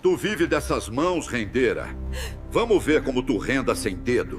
Tu vive dessas mãos, rendeira. Vamos ver como tu renda sem dedo.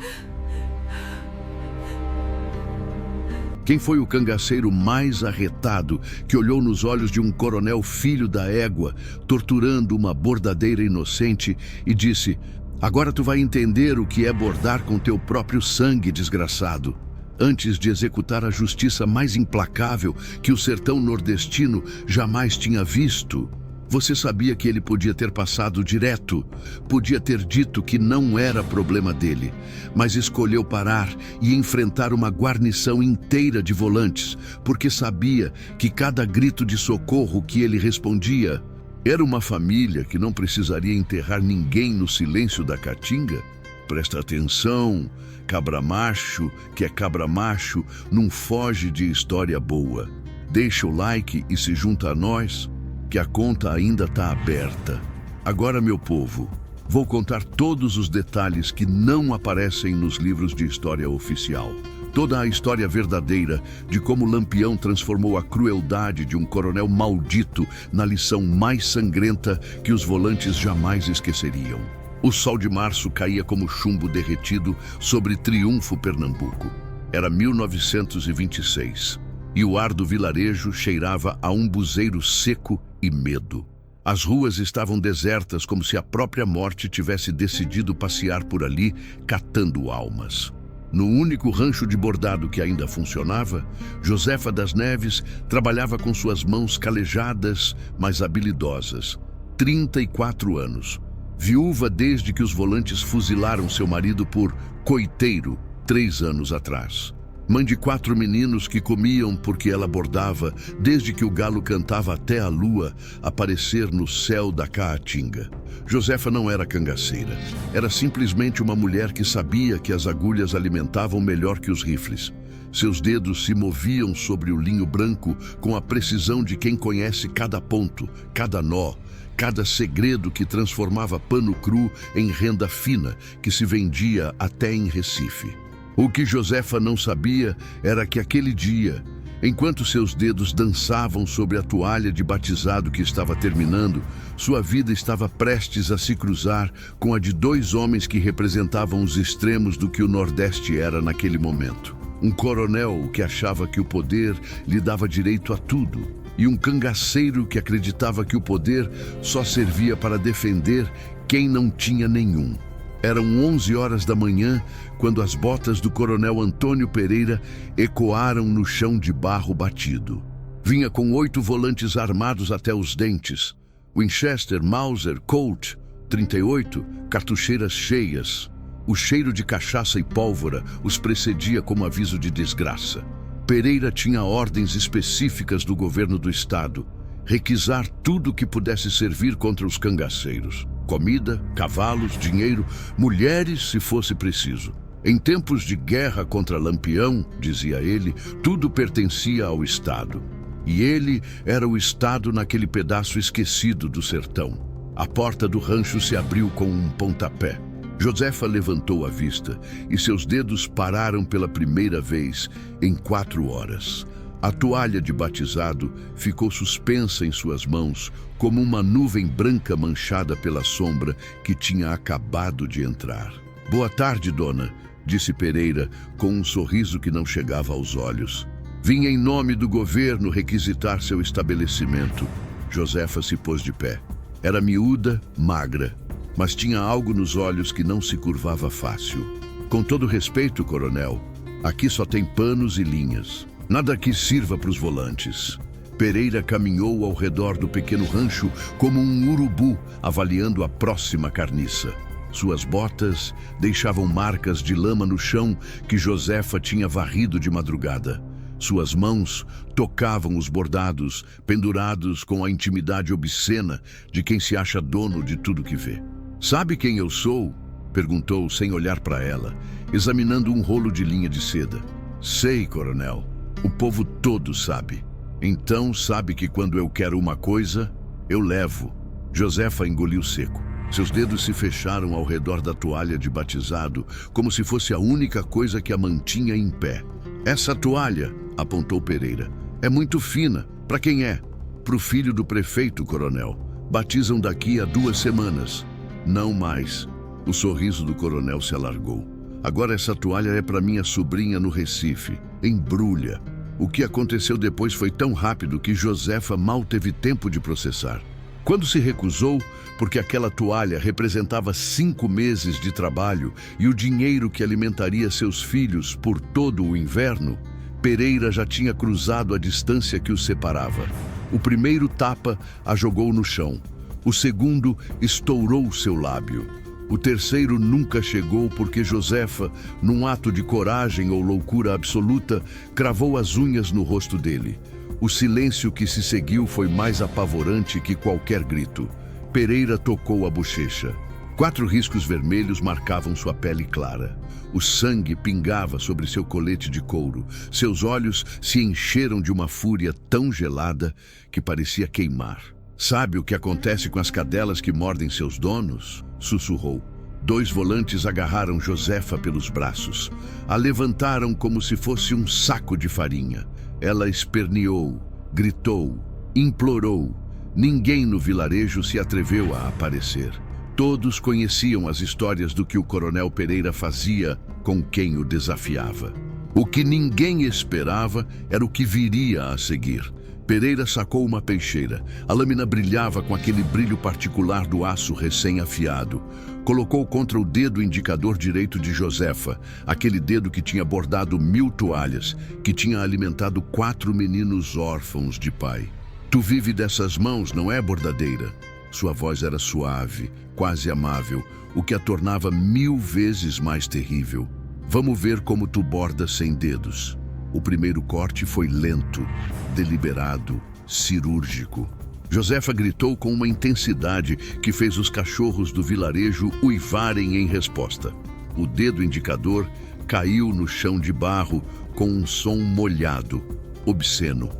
Quem foi o cangaceiro mais arretado que olhou nos olhos de um coronel filho da égua, torturando uma bordadeira inocente e disse: "Agora tu vai entender o que é bordar com teu próprio sangue, desgraçado." Antes de executar a justiça mais implacável que o sertão nordestino jamais tinha visto, você sabia que ele podia ter passado direto, podia ter dito que não era problema dele, mas escolheu parar e enfrentar uma guarnição inteira de volantes, porque sabia que cada grito de socorro que ele respondia era uma família que não precisaria enterrar ninguém no silêncio da caatinga. Presta atenção, cabra macho, que é cabra macho, não foge de história boa. Deixa o like e se junta a nós, que a conta ainda está aberta. Agora, meu povo, vou contar todos os detalhes que não aparecem nos livros de história oficial. Toda a história verdadeira de como Lampião transformou a crueldade de um coronel maldito na lição mais sangrenta que os volantes jamais esqueceriam. O sol de março caía como chumbo derretido sobre Triunfo, Pernambuco. Era 1926. E o ar do vilarejo cheirava a um buzeiro seco e medo. As ruas estavam desertas, como se a própria morte tivesse decidido passear por ali, catando almas. No único rancho de bordado que ainda funcionava, Josefa das Neves trabalhava com suas mãos calejadas, mas habilidosas. 34 anos. Viúva desde que os volantes fuzilaram seu marido por coiteiro, 3 anos atrás. Mãe de 4 meninos que comiam porque ela bordava, desde que o galo cantava até a lua aparecer no céu da caatinga. Josefa não era cangaceira. Era simplesmente uma mulher que sabia que as agulhas alimentavam melhor que os rifles. Seus dedos se moviam sobre o linho branco com a precisão de quem conhece cada ponto, cada nó, cada segredo que transformava pano cru em renda fina que se vendia até em Recife. O que Josefa não sabia era que aquele dia, enquanto seus dedos dançavam sobre a toalha de batizado que estava terminando, sua vida estava prestes a se cruzar com a de 2 homens que representavam os extremos do que o Nordeste era naquele momento. Um coronel que achava que o poder lhe dava direito a tudo, e um cangaceiro que acreditava que o poder só servia para defender quem não tinha nenhum. Eram 11 horas da manhã quando as botas do coronel Antônio Pereira ecoaram no chão de barro batido. Vinha com 8 volantes armados até os dentes. Winchester, Mauser, Colt, 38, cartucheiras cheias. O cheiro de cachaça e pólvora os precedia como aviso de desgraça. Pereira tinha ordens específicas do governo do estado: requisar tudo que pudesse servir contra os cangaceiros. Comida, cavalos, dinheiro, mulheres, se fosse preciso. Em tempos de guerra contra Lampião, dizia ele, tudo pertencia ao Estado. E ele era o Estado naquele pedaço esquecido do sertão. A porta do rancho se abriu com um pontapé. Josefa levantou a vista e seus dedos pararam pela primeira vez em 4 horas. A toalha de batizado ficou suspensa em suas mãos, como uma nuvem branca manchada pela sombra que tinha acabado de entrar. "Boa tarde, dona", disse Pereira, com um sorriso que não chegava aos olhos. "Vim em nome do governo requisitar seu estabelecimento." Josefa se pôs de pé. Era miúda, magra, mas tinha algo nos olhos que não se curvava fácil. "Com todo respeito, coronel, aqui só tem panos e linhas. Nada que sirva para os volantes." Pereira caminhou ao redor do pequeno rancho como um urubu, avaliando a próxima carniça. Suas botas deixavam marcas de lama no chão que Josefa tinha varrido de madrugada. Suas mãos tocavam os bordados, pendurados com a intimidade obscena de quem se acha dono de tudo que vê. "Sabe quem eu sou?" perguntou sem olhar para ela, examinando um rolo de linha de seda. "Sei, coronel. O povo todo sabe. Então sabe que quando eu quero uma coisa, eu levo." Josefa engoliu seco. Seus dedos se fecharam ao redor da toalha de batizado, como se fosse a única coisa que a mantinha em pé. "Essa toalha", apontou Pereira, "é muito fina. Para quem é?" "Para o filho do prefeito, coronel. Batizam daqui a 2 semanas. Não mais. O sorriso do coronel se alargou. Agora essa toalha é para minha sobrinha no Recife. Embrulha. O que aconteceu depois foi tão rápido que Josefa mal teve tempo de processar. Quando se recusou, porque aquela toalha representava 5 meses de trabalho e o dinheiro que alimentaria seus filhos por todo o inverno, Pereira já tinha cruzado a distância que os separava. O primeiro tapa a jogou no chão. O segundo estourou seu lábio. O terceiro nunca chegou porque Josefa, num ato de coragem ou loucura absoluta, cravou as unhas no rosto dele. O silêncio que se seguiu foi mais apavorante que qualquer grito. Pereira tocou a bochecha. 4 riscos vermelhos marcavam sua pele clara. O sangue pingava sobre seu colete de couro. Seus olhos se encheram de uma fúria tão gelada que parecia queimar. "Sabe o que acontece com as cadelas que mordem seus donos?" sussurrou. 2 volantes agarraram Josefa pelos braços. A levantaram como se fosse um saco de farinha. Ela esperneou, gritou, implorou. Ninguém no vilarejo se atreveu a aparecer. Todos conheciam as histórias do que o coronel Pereira fazia com quem o desafiava. O que ninguém esperava era o que viria a seguir. Pereira sacou uma peixeira. A lâmina brilhava com aquele brilho particular do aço recém-afiado. Colocou contra o dedo indicador direito de Josefa, aquele dedo que tinha bordado 1000 toalhas, que tinha alimentado 4 meninos órfãos de pai. "Tu vive dessas mãos, não é, bordadeira?" Sua voz era suave, quase amável, o que a tornava 1000 vezes mais terrível. "Vamos ver como tu bordas sem dedos." O primeiro corte foi lento, deliberado, cirúrgico. Josefa gritou com uma intensidade que fez os cachorros do vilarejo uivarem em resposta. O dedo indicador caiu no chão de barro com um som molhado, obsceno.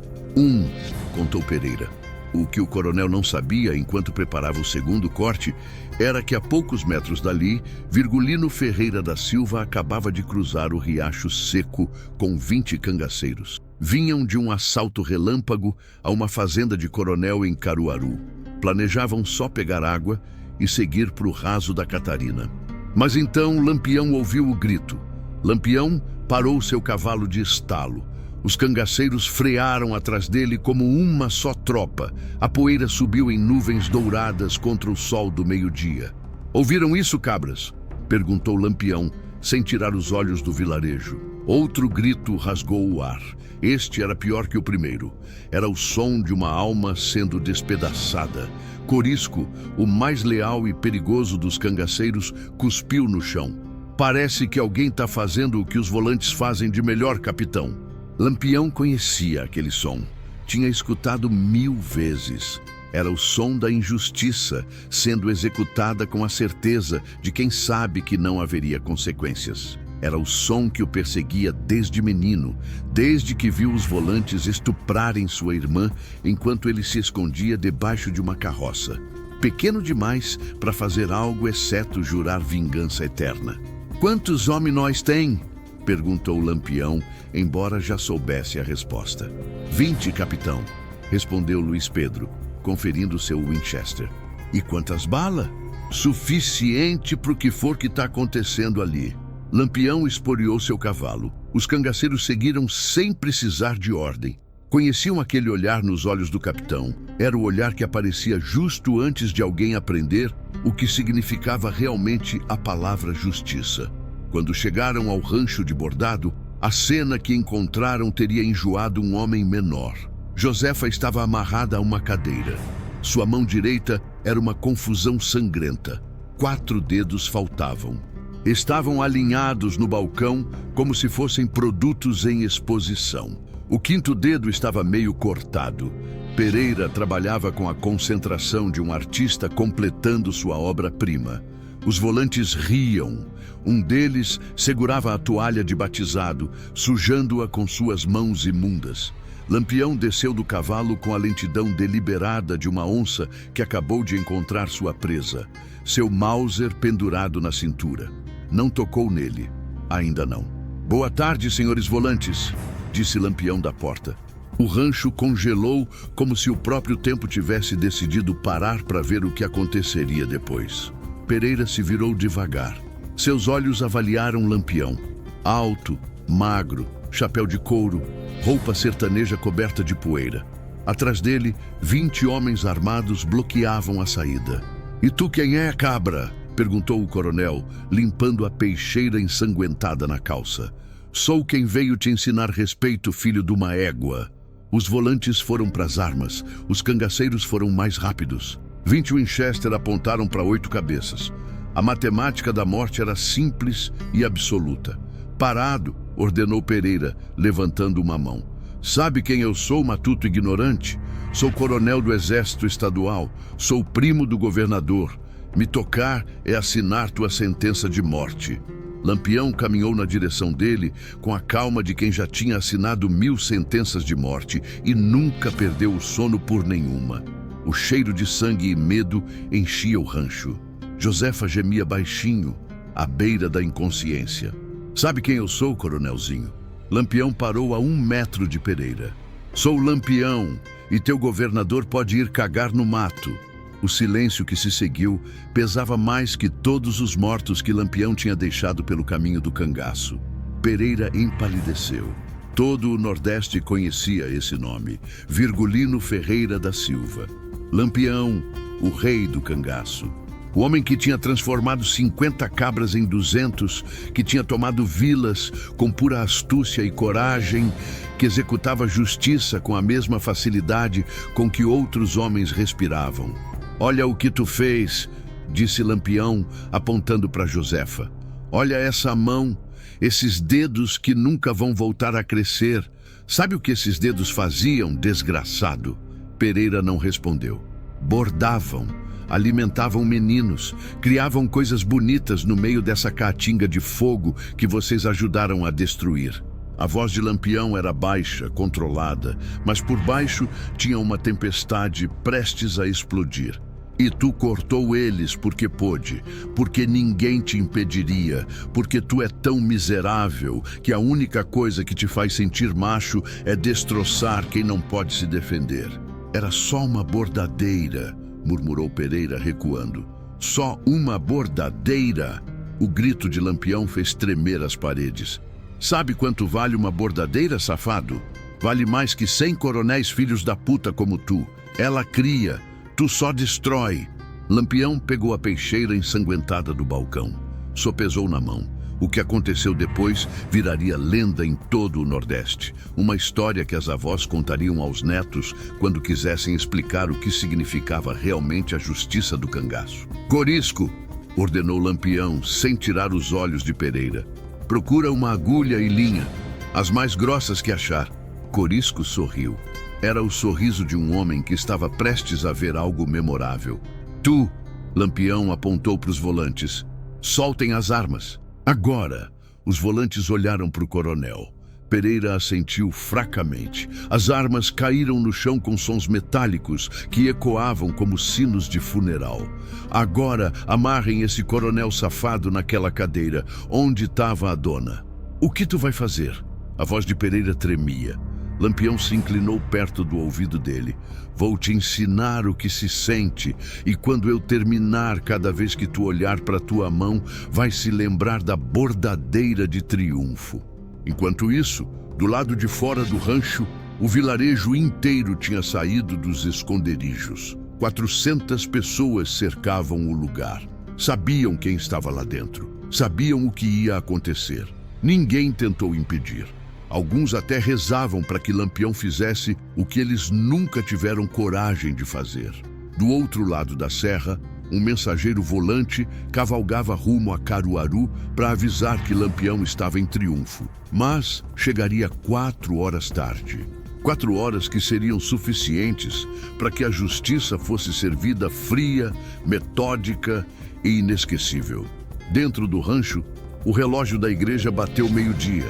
Contou Pereira. O que o coronel não sabia enquanto preparava o segundo corte era que a poucos metros dali, Virgulino Ferreira da Silva acabava de cruzar o riacho seco com 20 cangaceiros. Vinham de um assalto relâmpago a uma fazenda de coronel em Caruaru. Planejavam só pegar água e seguir para o raso da Catarina. Mas então Lampião ouviu o grito. Lampião parou seu cavalo de estalo. Os cangaceiros frearam atrás dele como uma só tropa. A poeira subiu em nuvens douradas contra o sol do meio-dia. "Ouviram isso, cabras?" perguntou Lampião, sem tirar os olhos do vilarejo. Outro grito rasgou o ar. Este era pior que o primeiro. Era o som de uma alma sendo despedaçada. Corisco, o mais leal e perigoso dos cangaceiros, cuspiu no chão. "Parece que alguém está fazendo o que os volantes fazem de melhor, capitão." Lampião conhecia aquele som. Tinha escutado 1000 vezes. Era o som da injustiça sendo executada com a certeza de quem sabe que não haveria consequências. Era o som que o perseguia desde menino, desde que viu os volantes estuprarem sua irmã enquanto ele se escondia debaixo de uma carroça. Pequeno demais para fazer algo exceto jurar vingança eterna. "Quantos homens nós tem?" perguntou Lampião, embora já soubesse a resposta. 20, capitão, respondeu Luiz Pedro, conferindo seu Winchester. "E quantas balas?" "Suficiente para o que for que está acontecendo ali." Lampião esporeou seu cavalo. Os cangaceiros seguiram sem precisar de ordem. Conheciam aquele olhar nos olhos do capitão. Era o olhar que aparecia justo antes de alguém aprender o que significava realmente a palavra justiça. Quando chegaram ao rancho de Bordado, a cena que encontraram teria enjoado um homem menor. Josefa estava amarrada a uma cadeira. Sua mão direita era uma confusão sangrenta. 4 dedos faltavam. Estavam alinhados no balcão como se fossem produtos em exposição. O 5º dedo estava meio cortado. Pereira trabalhava com a concentração de um artista completando sua obra-prima. Os volantes riam. Um deles segurava a toalha de batizado, sujando-a com suas mãos imundas. Lampião desceu do cavalo com a lentidão deliberada de uma onça que acabou de encontrar sua presa. Seu Mauser pendurado na cintura. Não tocou nele. Ainda não. "Boa tarde, senhores volantes", disse Lampião da porta. O rancho congelou como se o próprio tempo tivesse decidido parar para ver o que aconteceria depois. Pereira se virou devagar. Seus olhos avaliaram Lampião. Alto, magro, chapéu de couro, roupa sertaneja coberta de poeira. Atrás dele, 20 homens armados bloqueavam a saída. "E tu quem é, cabra?" perguntou o coronel, limpando a peixeira ensanguentada na calça. "Sou quem veio te ensinar respeito, filho de uma égua." Os volantes foram para as armas, os cangaceiros foram mais rápidos. 20 Winchester apontaram para 8 cabeças. A matemática da morte era simples e absoluta. "Parado", ordenou Pereira, levantando uma mão. "Sabe quem eu sou, matuto ignorante? Sou coronel do Exército Estadual, sou primo do governador. Me tocar é assinar tua sentença de morte." Lampião caminhou na direção dele com a calma de quem já tinha assinado 1000 sentenças de morte e nunca perdeu o sono por nenhuma. O cheiro de sangue e medo enchia o rancho. Josefa gemia baixinho, à beira da inconsciência. "Sabe quem eu sou, coronelzinho?" Lampião parou a 1 metro de Pereira. "Sou Lampião, e teu governador pode ir cagar no mato." O silêncio que se seguiu pesava mais que todos os mortos que Lampião tinha deixado pelo caminho do cangaço. Pereira empalideceu. Todo o Nordeste conhecia esse nome, Virgulino Ferreira da Silva. Lampião, o rei do cangaço. O homem que tinha transformado 50 cabras em 200, que tinha tomado vilas com pura astúcia e coragem, que executava justiça com a mesma facilidade com que outros homens respiravam. "Olha o que tu fez", disse Lampião, apontando para Josefa. "Olha essa mão, esses dedos que nunca vão voltar a crescer. Sabe o que esses dedos faziam, desgraçado?" Pereira não respondeu. "Bordavam, alimentavam meninos, criavam coisas bonitas no meio dessa caatinga de fogo que vocês ajudaram a destruir." A voz de Lampião era baixa, controlada, mas por baixo tinha uma tempestade prestes a explodir. "E tu cortou eles porque pôde, porque ninguém te impediria, porque tu é tão miserável que a única coisa que te faz sentir macho é destroçar quem não pode se defender." "Era só uma bordadeira", murmurou Pereira, recuando. "Só uma bordadeira?" O grito de Lampião fez tremer as paredes. "Sabe quanto vale uma bordadeira, safado? Vale mais que 100 coronéis filhos da puta como tu. Ela cria, tu só destrói." Lampião pegou a peixeira ensanguentada do balcão. Sopesou na mão. O que aconteceu depois viraria lenda em todo o Nordeste. Uma história que as avós contariam aos netos quando quisessem explicar o que significava realmente a justiça do cangaço. "Corisco", ordenou Lampião, sem tirar os olhos de Pereira. "Procura uma agulha e linha, as mais grossas que achar." Corisco sorriu. Era o sorriso de um homem que estava prestes a ver algo memorável. "Tu", Lampião apontou para os volantes, "soltem as armas." Agora, os volantes olharam para o coronel. Pereira assentiu fracamente. As armas caíram no chão com sons metálicos que ecoavam como sinos de funeral. "Agora, amarrem esse coronel safado naquela cadeira. Onde estava a dona?" "O que tu vai fazer?" A voz de Pereira tremia. Lampião se inclinou perto do ouvido dele. "Vou te ensinar o que se sente, e quando eu terminar, cada vez que tu olhar para tua mão, vai se lembrar da bordadeira de triunfo." Enquanto isso, do lado de fora do rancho, o vilarejo inteiro tinha saído dos esconderijos. 400 pessoas cercavam o lugar. Sabiam quem estava lá dentro. Sabiam o que ia acontecer. Ninguém tentou impedir. Alguns até rezavam para que Lampião fizesse o que eles nunca tiveram coragem de fazer. Do outro lado da serra, um mensageiro volante cavalgava rumo a Caruaru para avisar que Lampião estava em triunfo. Mas chegaria 4 horas tarde. 4 horas que seriam suficientes para que a justiça fosse servida fria, metódica e inesquecível. Dentro do rancho, o relógio da igreja bateu 12:00.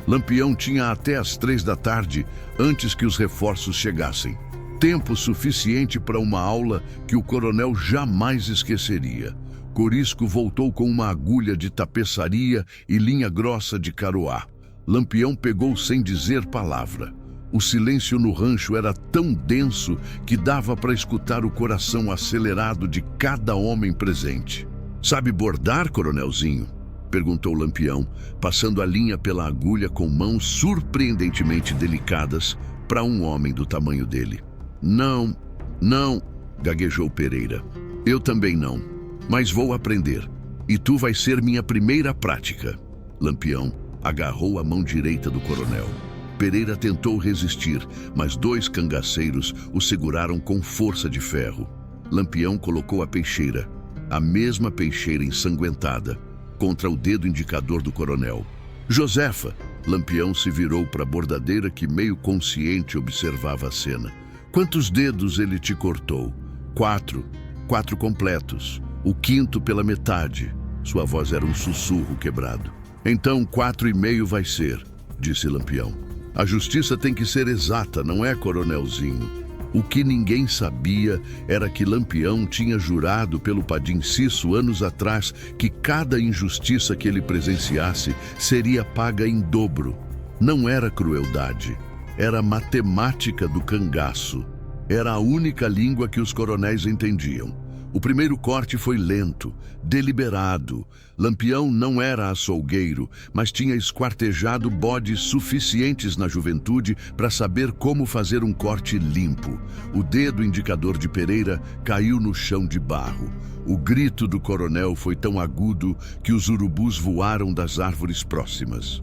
Lampião tinha até as 3 da tarde antes que os reforços chegassem. Tempo suficiente para uma aula que o coronel jamais esqueceria. Corisco voltou com uma agulha de tapeçaria e linha grossa de caroá. Lampião pegou sem dizer palavra. O silêncio no rancho era tão denso que dava para escutar o coração acelerado de cada homem presente. "Sabe bordar, coronelzinho?" perguntou Lampião, passando a linha pela agulha com mãos surpreendentemente delicadas para um homem do tamanho dele. Não, gaguejou Pereira. "Eu também não, mas vou aprender. E tu vais ser minha primeira prática." Lampião agarrou a mão direita do coronel. Pereira tentou resistir, mas 2 cangaceiros o seguraram com força de ferro. Lampião colocou a peixeira, a mesma peixeira ensanguentada, contra o dedo indicador do coronel. "Josefa!" Lampião se virou para a bordadeira que, meio consciente, observava a cena. "Quantos dedos ele te cortou?" 4. 4 completos. O 5º pela metade." Sua voz era um sussurro quebrado. "Então 4,5 vai ser", disse Lampião. "A justiça tem que ser exata, não é, coronelzinho?" O que ninguém sabia era que Lampião tinha jurado pelo Padim Cisso anos atrás que cada injustiça que ele presenciasse seria paga em dobro. Não era crueldade, era matemática do cangaço. Era a única língua que os coronéis entendiam. O primeiro corte foi lento, deliberado. Lampião não era açougueiro, mas tinha esquartejado bodes suficientes na juventude para saber como fazer um corte limpo. O dedo indicador de Pereira caiu no chão de barro. O grito do coronel foi tão agudo que os urubus voaram das árvores próximas.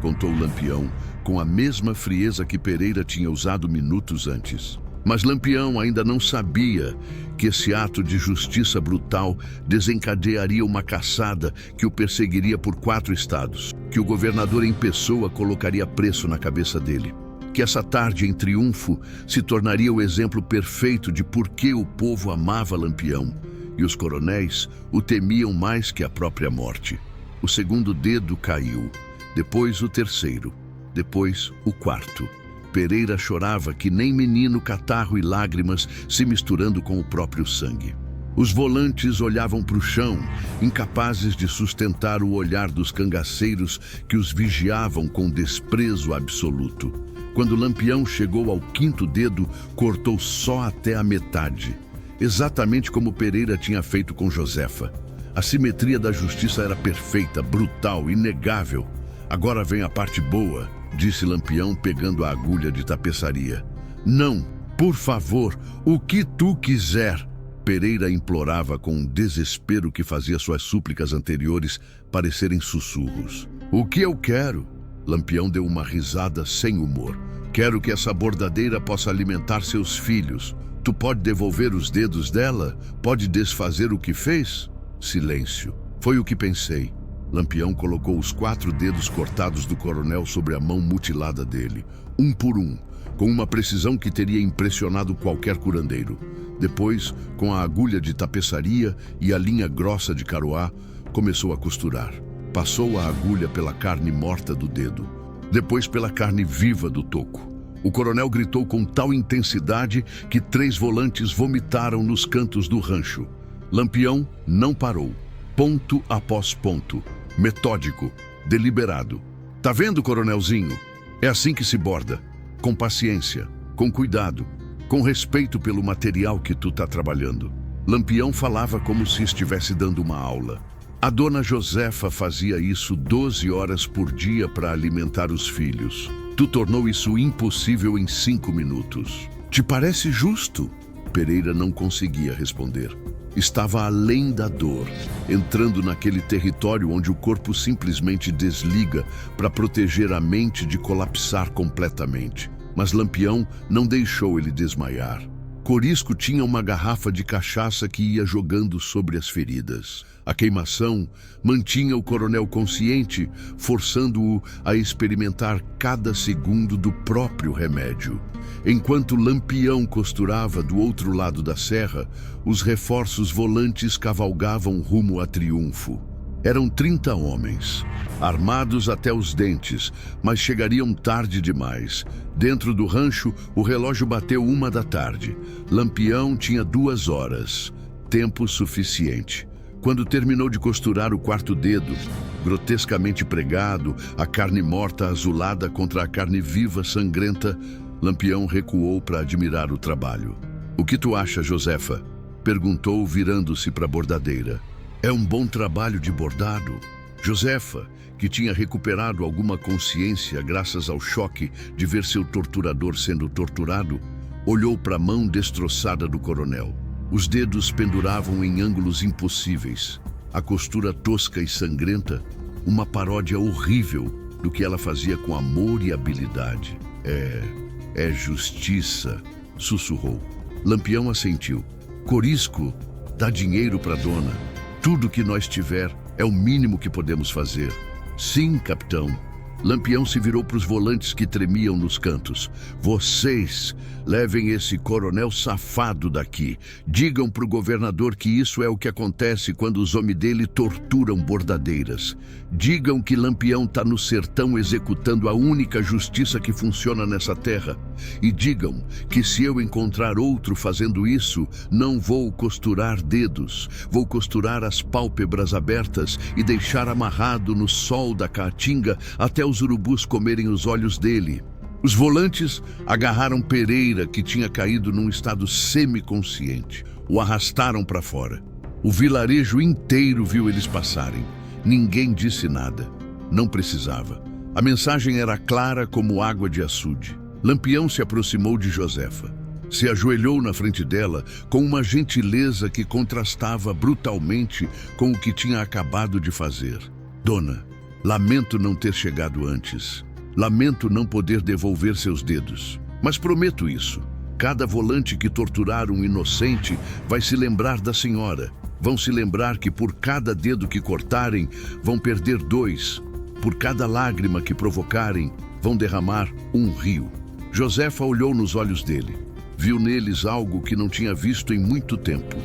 Contou Lampião, com a mesma frieza que Pereira tinha usado minutos antes. Mas Lampião ainda não sabia que esse ato de justiça brutal desencadearia uma caçada que o perseguiria por 4 estados, que o governador em pessoa colocaria preço na cabeça dele, que essa tarde em triunfo se tornaria o exemplo perfeito de por que o povo amava Lampião, e os coronéis o temiam mais que a própria morte. O 2º dedo caiu, depois o 3º, depois o 4º. Pereira chorava que nem menino, catarro e lágrimas se misturando com o próprio sangue. Os volantes olhavam para o chão, incapazes de sustentar o olhar dos cangaceiros que os vigiavam com desprezo absoluto. Quando Lampião chegou ao 5º dedo, cortou só até a metade, exatamente como Pereira tinha feito com Josefa. A simetria da justiça era perfeita, brutal, inegável. "Agora vem a parte boa", disse Lampião, pegando a agulha de tapeçaria. "Não, por favor, o que tu quiser", Pereira implorava com um desespero que fazia suas súplicas anteriores parecerem sussurros. "O que eu quero?" Lampião deu uma risada sem humor. "Quero que essa bordadeira possa alimentar seus filhos. Tu pode devolver os dedos dela? Pode desfazer o que fez?" Silêncio. "Foi o que pensei." Lampião colocou os 4 dedos cortados do coronel sobre a mão mutilada dele, um por um, com uma precisão que teria impressionado qualquer curandeiro. Depois, com a agulha de tapeçaria e a linha grossa de caroá, começou a costurar. Passou a agulha pela carne morta do dedo, depois pela carne viva do toco. O coronel gritou com tal intensidade que 3 volantes vomitaram nos cantos do rancho. Lampião não parou, ponto após ponto. Metódico, deliberado. "Tá vendo, coronelzinho? É assim que se borda. Com paciência, com cuidado, com respeito pelo material que tu tá trabalhando." Lampião falava como se estivesse dando uma aula. A dona Josefa fazia isso 12 horas por dia para alimentar os filhos. Tu tornou isso impossível em 5 minutos. "Te parece justo?" Pereira não conseguia responder. Estava além da dor, entrando naquele território onde o corpo simplesmente desliga para proteger a mente de colapsar completamente. Mas Lampião não deixou ele desmaiar. Corisco tinha uma garrafa de cachaça que ia jogando sobre as feridas. A queimação mantinha o coronel consciente, forçando-o a experimentar cada segundo do próprio remédio. Enquanto Lampião costurava do outro lado da serra, os reforços volantes cavalgavam rumo a triunfo. Eram 30 homens, armados até os dentes, mas chegariam tarde demais. Dentro do rancho, o relógio bateu 1 da tarde. Lampião tinha 2 horas, tempo suficiente. Quando terminou de costurar o 4º dedo, grotescamente pregado, a carne morta azulada contra a carne viva sangrenta, Lampião recuou para admirar o trabalho. "O que tu acha, Josefa?" perguntou, virando-se para a bordadeira. "É um bom trabalho de bordado." Josefa, que tinha recuperado alguma consciência graças ao choque de ver seu torturador sendo torturado, olhou para a mão destroçada do coronel. Os dedos penduravam em ângulos impossíveis. A costura tosca e sangrenta, uma paródia horrível do que ela fazia com amor e habilidade. É justiça", sussurrou. Lampião assentiu. "Corisco, dá dinheiro para dona. Tudo que nós tiver é o mínimo que podemos fazer." "Sim, capitão." Lampião se virou para os volantes que tremiam nos cantos. "Vocês levem esse coronel safado daqui. Digam para o governador que isso é o que acontece quando os homens dele torturam bordadeiras. Digam que Lampião está no sertão executando a única justiça que funciona nessa terra. E digam que se eu encontrar outro fazendo isso, não vou costurar dedos. Vou costurar as pálpebras abertas e deixar amarrado no sol da caatinga até os urubus comerem os olhos dele." Os volantes agarraram Pereira, que tinha caído num estado semiconsciente. O arrastaram para fora. O vilarejo inteiro viu eles passarem. Ninguém disse nada. Não precisava. A mensagem era clara como água de açude. Lampião se aproximou de Josefa. Se ajoelhou na frente dela com uma gentileza que contrastava brutalmente com o que tinha acabado de fazer. "Dona, lamento não ter chegado antes. Lamento não poder devolver seus dedos. Mas prometo isso. Cada volante que torturar um inocente vai se lembrar da senhora. Vão se lembrar que por cada dedo que cortarem, vão perder 2. Por cada lágrima que provocarem, vão derramar um rio." Josefa olhou nos olhos dele. Viu neles algo que não tinha visto em muito tempo.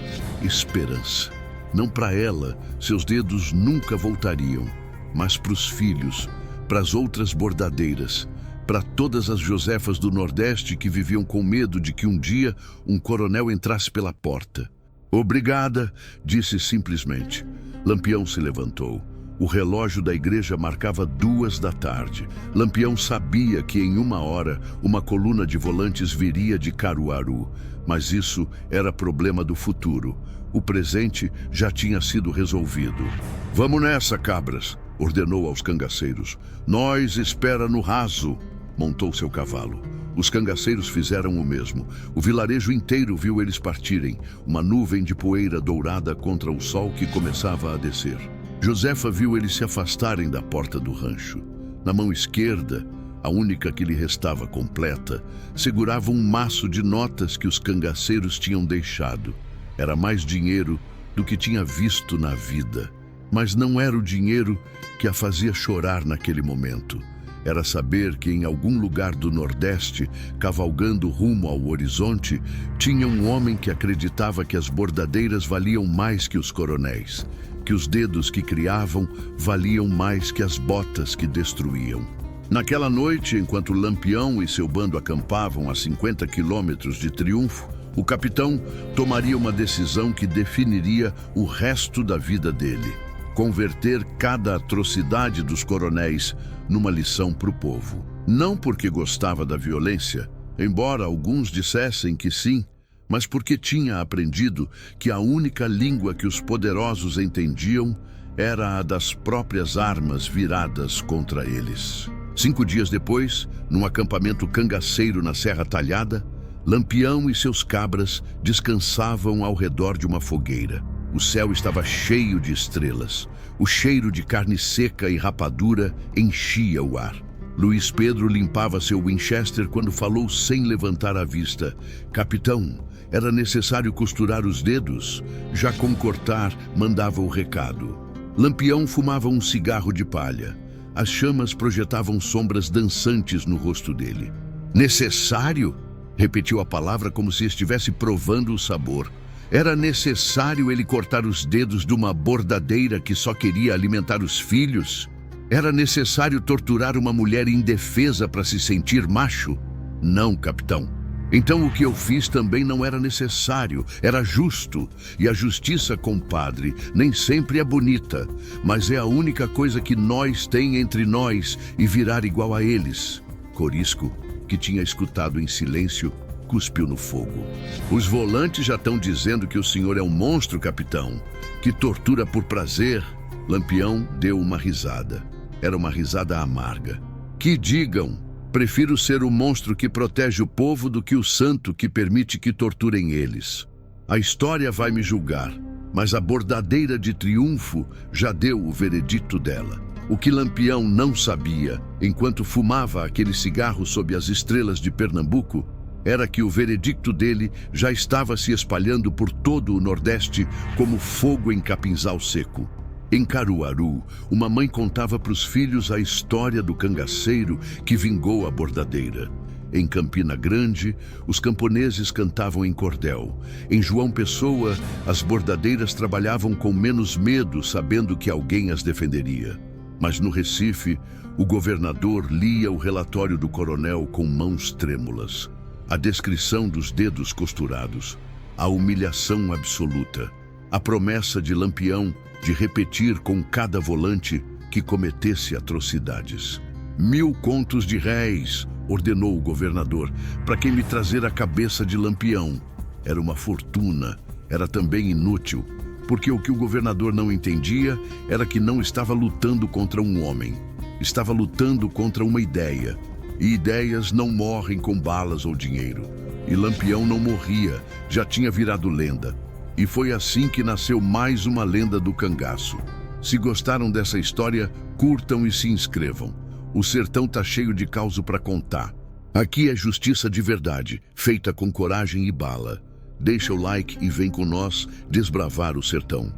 Esperança. Não para ela, seus dedos nunca voltariam, mas para os filhos, para as outras bordadeiras, para todas as Josefas do Nordeste que viviam com medo de que um dia um coronel entrasse pela porta. "Obrigada", disse simplesmente. Lampião se levantou. O relógio da igreja marcava 2 da tarde. Lampião sabia que em 1 hora uma coluna de volantes viria de Caruaru, mas isso era problema do futuro. O presente já tinha sido resolvido. "Vamos nessa, cabras", ordenou aos cangaceiros. "Nós espera no raso." Montou seu cavalo. Os cangaceiros fizeram o mesmo. O vilarejo inteiro viu eles partirem, uma nuvem de poeira dourada contra o sol que começava a descer. Josefa viu eles se afastarem da porta do rancho. Na mão esquerda, a única que lhe restava completa, segurava um maço de notas que os cangaceiros tinham deixado. Era mais dinheiro do que tinha visto na vida. Mas não era o dinheiro que a fazia chorar naquele momento. Era saber que em algum lugar do Nordeste, cavalgando rumo ao horizonte, tinha um homem que acreditava que as bordadeiras valiam mais que os coronéis, que os dedos que criavam valiam mais que as botas que destruíam. Naquela noite, enquanto Lampião e seu bando acampavam a 50 quilômetros de Triunfo, o capitão tomaria uma decisão que definiria o resto da vida dele: converter cada atrocidade dos coronéis numa lição para o povo. Não porque gostava da violência, embora alguns dissessem que sim, mas porque tinha aprendido que a única língua que os poderosos entendiam era a das próprias armas viradas contra eles. 5 dias depois, num acampamento cangaceiro na Serra Talhada, Lampião e seus cabras descansavam ao redor de uma fogueira. O céu estava cheio de estrelas. O cheiro de carne seca e rapadura enchia o ar. Luiz Pedro limpava seu Winchester quando falou sem levantar a vista: "Capitão, era necessário costurar os dedos?" Já com cortar, mandava o recado. Lampião fumava um cigarro de palha. As chamas projetavam sombras dançantes no rosto dele. "Necessário?" Repetiu a palavra como se estivesse provando o sabor. Era necessário ele cortar os dedos de uma bordadeira que só queria alimentar os filhos? Era necessário torturar uma mulher indefesa para se sentir macho? Não, capitão. Então o que eu fiz também não era necessário, era justo. E a justiça, compadre, nem sempre é bonita, mas é a única coisa que nós tem entre nós e virar igual a eles. Corisco, que tinha escutado em silêncio, cuspiu no fogo. Os volantes já estão dizendo que o senhor é um monstro, capitão, que tortura por prazer. Lampião deu uma risada. Era uma risada amarga. Que digam. Prefiro ser o monstro que protege o povo do que o santo que permite que torturem eles. A história vai me julgar, mas a bordadeira de triunfo já deu o veredicto dela. O que Lampião não sabia, enquanto fumava aquele cigarro sob as estrelas de Pernambuco, era que o veredicto dele já estava se espalhando por todo o Nordeste como fogo em capinzal seco. Em Caruaru, uma mãe contava para os filhos a história do cangaceiro que vingou a bordadeira. Em Campina Grande, os camponeses cantavam em cordel. Em João Pessoa, as bordadeiras trabalhavam com menos medo, sabendo que alguém as defenderia. Mas no Recife, o governador lia o relatório do coronel com mãos trêmulas. A descrição dos dedos costurados, a humilhação absoluta, a promessa de Lampião de repetir com cada volante que cometesse atrocidades. 1000 contos de réis, ordenou o governador, para quem me trazer a cabeça de Lampião. Era uma fortuna, era também inútil, porque o que o governador não entendia era que não estava lutando contra um homem, estava lutando contra uma ideia. E ideias não morrem com balas ou dinheiro. E Lampião não morria, já tinha virado lenda. E foi assim que nasceu mais uma lenda do cangaço. Se gostaram dessa história, curtam e se inscrevam. O sertão tá cheio de causo para contar. Aqui é justiça de verdade, feita com coragem e bala. Deixa o like e vem com nós desbravar o sertão.